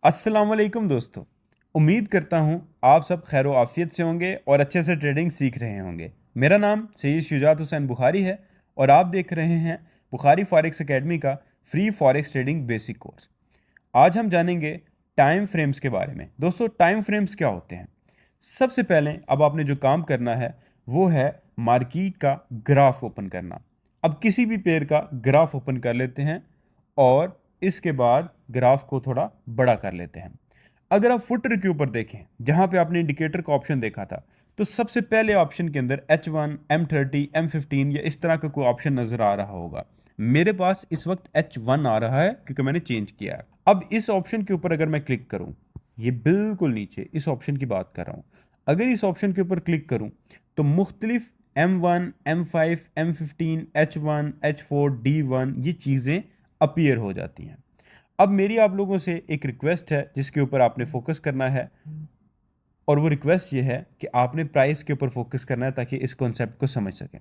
अस्सलामुअलैकुम दोस्तों। उम्मीद करता हूँ आप सब खैर आफियत से होंगे और अच्छे से ट्रेडिंग सीख रहे होंगे। मेरा नाम सैयद शुजात हुसैन बुखारी है और आप देख रहे हैं बुखारी फॉरेक्स एकेडमी का free forex trading basic course. आज हम जानेंगे टाइम फ्रेम्स के बारे में। दोस्तों, टाइम फ्रेम्स क्या होते हैं? सबसे पहले अब आपने जो काम करना है वो है मार्केट का ग्राफ ओपन करना। अब किसी भी पेयर का ग्राफ ओपन कर लेते हैं और इसके बाद ग्राफ को थोड़ा बड़ा कर लेते हैं। अगर आप फुटर के ऊपर देखें, जहां पे आपने इंडिकेटर का ऑप्शन देखा था, तो सबसे पहले ऑप्शन के अंदर H1, M30, M15 या इस तरह का कोई ऑप्शन नजर आ रहा होगा। मेरे पास इस वक्त H1 आ रहा है क्योंकि मैंने चेंज किया है। अब इस ऑप्शन के ऊपर अगर मैं क्लिक करूं, ये बिल्कुल नीचे इस ऑप्शन की बात कर रहा हूं, अगर इस ऑप्शन के ऊपर क्लिक करूं तो मुख्तलिफ M1, M5, M15, H1, H4, D1 ये चीज़ें अपीयर हो जाती हैं। अब मेरी आप लोगों से एक रिक्वेस्ट है जिसके ऊपर आपने फोकस करना है, और वो रिक्वेस्ट ये है कि आपने प्राइस के ऊपर फोकस करना है ताकि इस कॉन्सेप्ट को समझ सकें।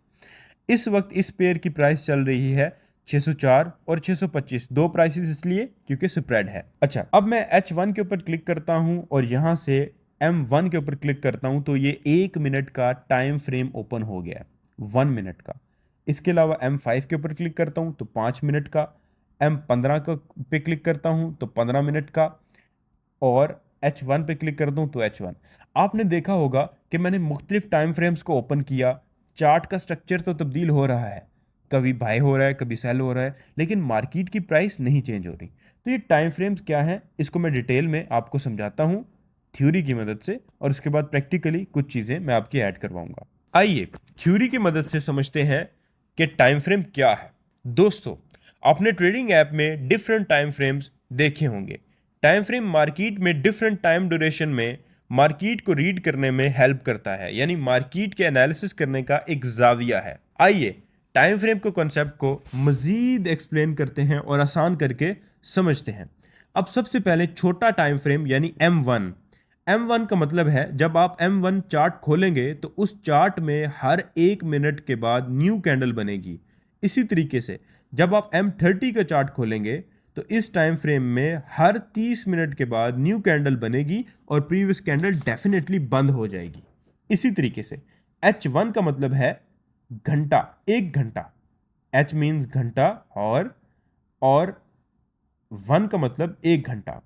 इस वक्त इस पेयर की प्राइस चल रही है 604 और 625, दो प्राइसेस इसलिए क्योंकि स्प्रेड है। अच्छा, अब मैं H1 के ऊपर क्लिक करता हूं और यहां से M1 के ऊपर क्लिक करता हूं तो ये 1 मिनट का टाइम फ्रेम ओपन हो गया है, 1 मिनट का। इसके अलावा M5 के ऊपर क्लिक करता हूं तो 5 मिनट का, M15 का पे क्लिक करता हूं तो 15 मिनट का, और H1 पे क्लिक कर दूं तो H1। आपने देखा होगा कि मैंने मुख्तलिफ टाइम फ्रेम्स को ओपन किया, चार्ट का स्ट्रक्चर तो तब्दील हो रहा है, कभी बाय हो रहा है कभी सेल हो रहा है, लेकिन मार्केट की प्राइस नहीं चेंज हो रही। तो ये टाइम फ्रेम्स क्या है, इसको मैं डिटेल में आपको समझाता हूँ थ्योरी की मदद से, और उसके बाद प्रैक्टिकली कुछ चीज़ें मैं आपकी ऐड करवाऊंगा। आइए थ्योरी की मदद से समझते हैं कि टाइम फ्रेम क्या है। दोस्तों, आपने ट्रेडिंग ऐप में डिफरेंट टाइम फ्रेम्स देखे होंगे। टाइम फ्रेम मार्केट में डिफरेंट टाइम ड्यूरेशन में मार्केट को रीड करने में हेल्प करता है, यानी मार्केट के एनालिसिस करने का एक जाविया है। आइए टाइम फ्रेम के कॉन्सेप्ट को मजीद एक्सप्लेन करते हैं और आसान करके समझते हैं। अब सबसे पहले छोटा टाइम फ्रेम यानी M1। M1 का मतलब है जब आप M1 चार्ट खोलेंगे तो उस चार्ट में हर 1 मिनट के बाद न्यू कैंडल बनेगी। इसी तरीके से जब आप M30 का चार्ट खोलेंगे तो इस टाइम फ्रेम में हर 30 मिनट के बाद न्यू कैंडल बनेगी और प्रीवियस कैंडल डेफिनेटली बंद हो जाएगी। इसी तरीके से H1 का मतलब है घंटा, 1 घंटा। H मीन्स घंटा, और 1 का मतलब 1 घंटा।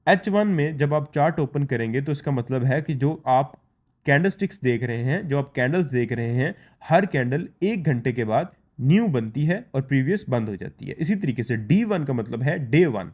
H1 में जब आप चार्ट ओपन करेंगे तो इसका मतलब है कि जो आप कैंडलस्टिक्स देख रहे हैं, जो आप कैंडल्स देख रहे हैं, हर कैंडल 1 घंटे के बाद न्यू बनती है और प्रीवियस बंद हो जाती है। इसी तरीके से D1 का मतलब है डे 1,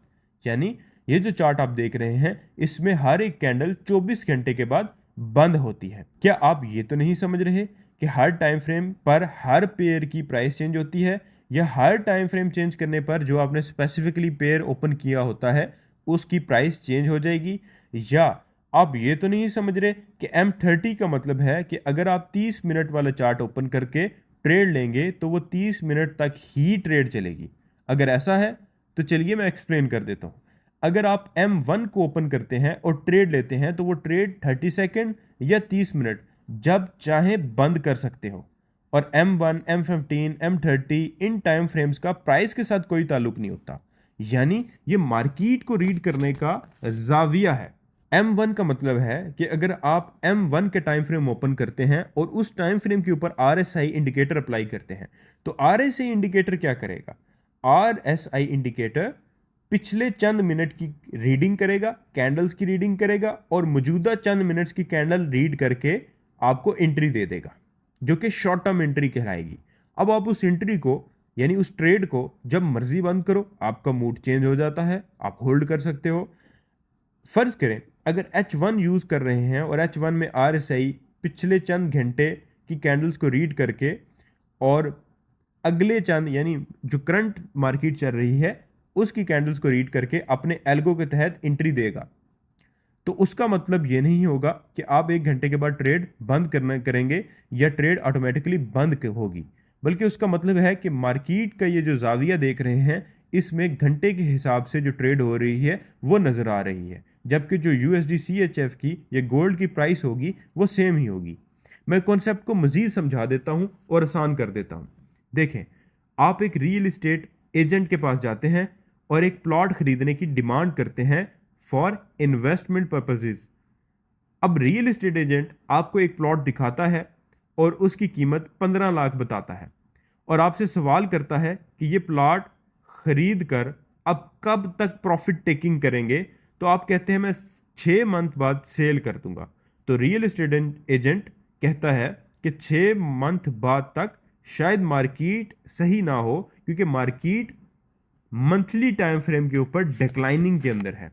यानी ये जो चार्ट आप देख रहे हैं इसमें हर एक कैंडल 24 घंटे के बाद बंद होती है। क्या आप ये तो नहीं समझ रहे कि हर टाइम फ्रेम पर हर पेयर की प्राइस चेंज होती है, या हर टाइम फ्रेम चेंज करने पर जो आपने स्पेसिफिकली पेयर ओपन किया होता है उसकी प्राइस चेंज हो जाएगी? या आप ये तो नहीं समझ रहे कि M30 का मतलब है कि अगर आप 30 मिनट वाला चार्ट ओपन करके ट्रेड लेंगे तो वो 30 मिनट तक ही ट्रेड चलेगी? अगर ऐसा है तो चलिए मैं एक्सप्लेन कर देता हूँ। अगर आप M1 को ओपन करते हैं और ट्रेड लेते हैं तो वो ट्रेड 30 सेकेंड या 30 मिनट जब चाहे बंद कर सकते हो। और M1, M15, M30 in time frames का प्राइस के साथ कोई ताल्लुक नहीं होता, यानी ये मार्केट को रीड करने का जाविया है। M1 का मतलब है कि अगर आप M1 के टाइम फ्रेम ओपन करते हैं और उस टाइम फ्रेम के ऊपर RSI इंडिकेटर अप्लाई करते हैं तो RSI इंडिकेटर क्या करेगा? RSI इंडिकेटर पिछले चंद मिनट की रीडिंग करेगा, कैंडल्स की रीडिंग करेगा, और मौजूदा चंद मिनट्स की कैंडल रीड करके आपको एंट्री दे देगा, जो कि शॉर्ट टर्म एंट्री कहलाएगी। अब आप उस एंट्री को यानी उस ट्रेड को जब मर्जी बंद करो, आपका मूड चेंज हो जाता है, आप होल्ड कर सकते हो। फर्ज करें अगर H1 यूज कर रहे हैं और H1 में RSI पिछले चंद घंटे की कैंडल्स को रीड करके और अगले चंद यानी जो करंट मार्केट चल रही है उसकी कैंडल्स को रीड करके अपने एल्गो के तहत एंट्री देगा, तो उसका मतलब ये नहीं होगा कि आप 1 घंटे के बाद ट्रेड बंद करना करेंगे या ट्रेड ऑटोमेटिकली बंद होगी, बल्कि उसका मतलब है कि मार्केट का ये जो जाविया देख रहे हैं इसमें घंटे के हिसाब से जो ट्रेड हो रही है वो नज़र आ रही है, जबकि जो USD CHF की या गोल्ड की प्राइस होगी वो सेम ही होगी। मैं कॉन्सेप्ट को मज़ीद समझा देता हूँ और आसान कर देता हूँ। देखें, आप एक रियल इस्टेट एजेंट के पास जाते हैं और एक प्लॉट खरीदने की डिमांड करते हैं फॉर इन्वेस्टमेंट पर्पसेस। अब रियल एस्टेट एजेंट आपको एक प्लॉट दिखाता है और उसकी कीमत 15 लाख बताता है और आपसे सवाल करता है कि ये प्लॉट खरीद कर अब कब तक प्रॉफिट टेकिंग करेंगे, तो आप कहते हैं मैं 6 मंथ बाद सेल कर दूंगा। तो रियल एस्टेट एजेंट कहता है कि 6 मंथ बाद तक शायद मार्केट सही ना हो, क्योंकि मार्केट मंथली टाइम फ्रेम के ऊपर डिक्लाइनिंग के अंदर है।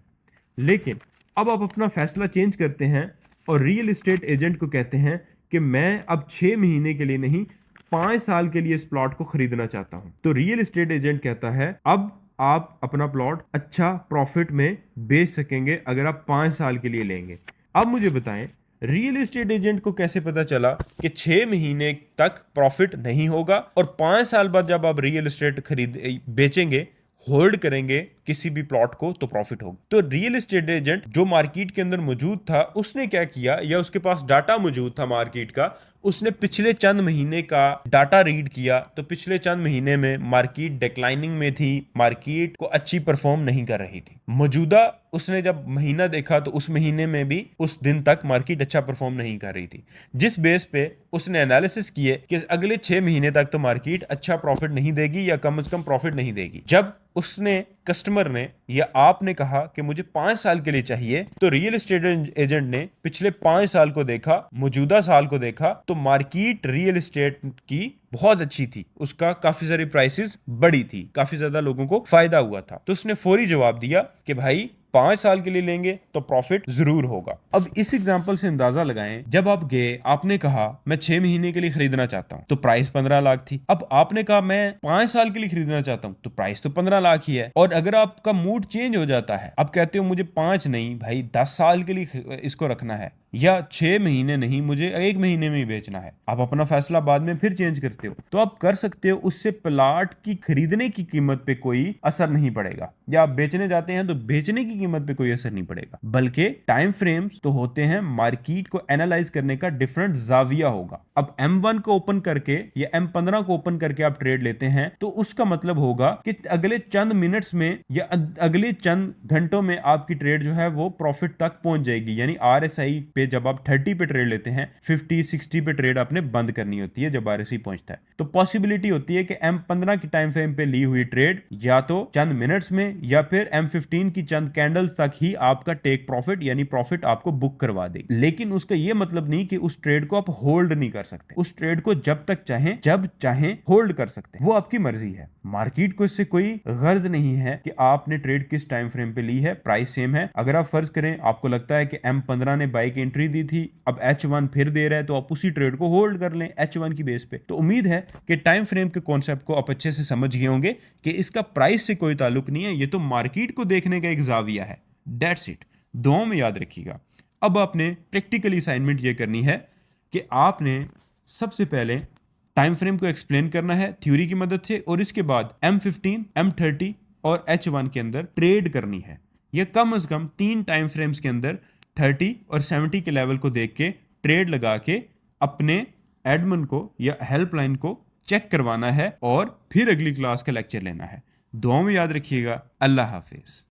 लेकिन अब आप अपना फैसला चेंज करते हैं और रियल एस्टेट एजेंट को कहते हैं कि मैं अब 6 महीने के लिए नहीं, 5 साल के लिए इस प्लॉट को खरीदना चाहता हूं। तो रियल एस्टेट एजेंट कहता है अब आप अपना प्लॉट अच्छा प्रॉफिट में बेच सकेंगे अगर आप 5 साल के लिए लेंगे। अब मुझे बताएं, रियल एस्टेट एजेंट को कैसे पता चला कि 6 महीने तक प्रॉफिट नहीं होगा और 5 साल बाद जब आप रियल एस्टेट खरीद बेचेंगे, होल्ड करेंगे किसी भी प्लॉट को, तो प्रॉफिट होगा। तो रियल एस्टेट एजेंट जो मार्केट के अंदर मौजूद था, उसने क्या किया, या उसके पास डाटा मौजूद था मार्केट का, उसने पिछले चंद महीने का डाटा रीड किया। तो पिछले चंद महीने में मार्केट डिक्लाइनिंग में थी, मार्केट को अच्छी परफॉर्म नहीं कर रही थी। मौजूदा उसने जब महीना देखा तो उस महीने में भी उस दिन तक मार्केट अच्छा परफॉर्म नहीं कर रही थी, जिस बेस पे उसने एनालिसिस किए कि अगले 6 महीने तक तो मार्केट अच्छा प्रॉफिट नहीं देगी या कम से कम प्रॉफिट नहीं देगी। जब उसने कस्टमर ने या आपने कहा कि मुझे 5 साल के लिए चाहिए, तो रियल एस्टेट एजेंट ने पिछले 5 साल को देखा, मौजूदा साल को देखा, तो मार्केट रियल एस्टेट की बहुत अच्छी थी, उसका काफी सारी प्राइसेस बढ़ी थी, काफी ज्यादा लोगों को फायदा हुआ था। तो उसने फौरी जवाब दिया कि भाई 5 साल के लिए लेंगे तो प्रॉफिट जरूर होगा। अब इस एग्जांपल से अंदाजा लगाएं, जब आप गए, आपने कहा मैं 6 महीने के लिए खरीदना चाहता हूं, तो प्राइस 15 लाख थी। अब आपने कहा मैं 5 साल के लिए खरीदना चाहता हूं, तो प्राइस तो 15 लाख ही है। और अगर आपका मूड चेंज हो जाता है, आप कहते हो मुझे 5 नहीं भाई 10 साल के लिए इसको रखना है, या 6 महीने नहीं, मुझे 1 महीने में ही बेचना है, आप अपना फैसला बाद में फिर चेंज करते हो, तो आप कर सकते हो। उससे प्लाट की खरीदने की कीमत पे कोई असर नहीं पड़ेगा, या आप बेचने जाते हैं तो बेचने की कीमत पे कोई असर नहीं पड़ेगा, बल्कि टाइम फ्रेम्स तो होते हैं मार्केट को एनालाइज करने का डिफरेंट जाविया होगा। अब M1 को ओपन करके या M15 को ओपन करके आप ट्रेड लेते हैं, तो उसका मतलब होगा कि अगले चंद मिनट्स में या अगले चंद घंटों में आपकी ट्रेड जो है वो प्रॉफिट तक पहुंच जाएगी। यानी RSI पे जब आप 30 पे ट्रेड लेते हैं, 50-60 पे ट्रेड आपने बंद करनी होती है जब RSI पहुंचता है। तो पॉसिबिलिटी होती है कि M15 की टाइम फ्रेम पे ली हुई ट्रेड या तो चंद मिनट्स में या फिर M15 की चंद कैंडल्स तक ही आपका टेक प्रॉफिट यानी प्रॉफिट आपको बुक करवा देगी। लेकिन उसका यह मतलब नहीं कि उस ट्रेड को आप होल्ड नहीं कर सकते। उस ट्रेड को जब तक चाहें, जब चाहें होल्ड कर सकते हैं, वो आपकी मर्जी है। मार्केट को इससे कोई गर्ज नहीं है कि आपने ट्रेड किस टाइम फ्रेम पे ली है, प्राइस सेम है। अगर आप फर्ज करें आपको लगता है कि M15 ने बाई की एंट्री दी थी, अब H1 फिर दे रहा है, तो आप उसी ट्रेड को होल्ड कर लें H1 की बेस पे। तो उम्मीद है कि टाइम फ्रेम के कॉन्सेप्ट को आप अच्छे से समझ गए होंगे कि इसका प्राइस से कोई ताल्लुक नहीं है, ये तो मार्केट को देखने का एक जाविया है। दैट्स इट, दुआओं में याद रखिएगा। अब आपने प्रैक्टिकली असाइनमेंट ये करनी है कि आपने सबसे पहले टाइम फ्रेम को एक्सप्लेन करना है थ्योरी की मदद से, और इसके बाद M15, M30 और H1 के अंदर ट्रेड करनी है। यह कम से कम 3 टाइम फ्रेम्स के अंदर 30 और 70 के लेवल को देख के ट्रेड लगा के अपने एडमिन को या हेल्पलाइन को चेक करवाना है और फिर अगली क्लास का लेक्चर लेना है। दुआओं में याद रखिएगा। अल्लाह हाफिज।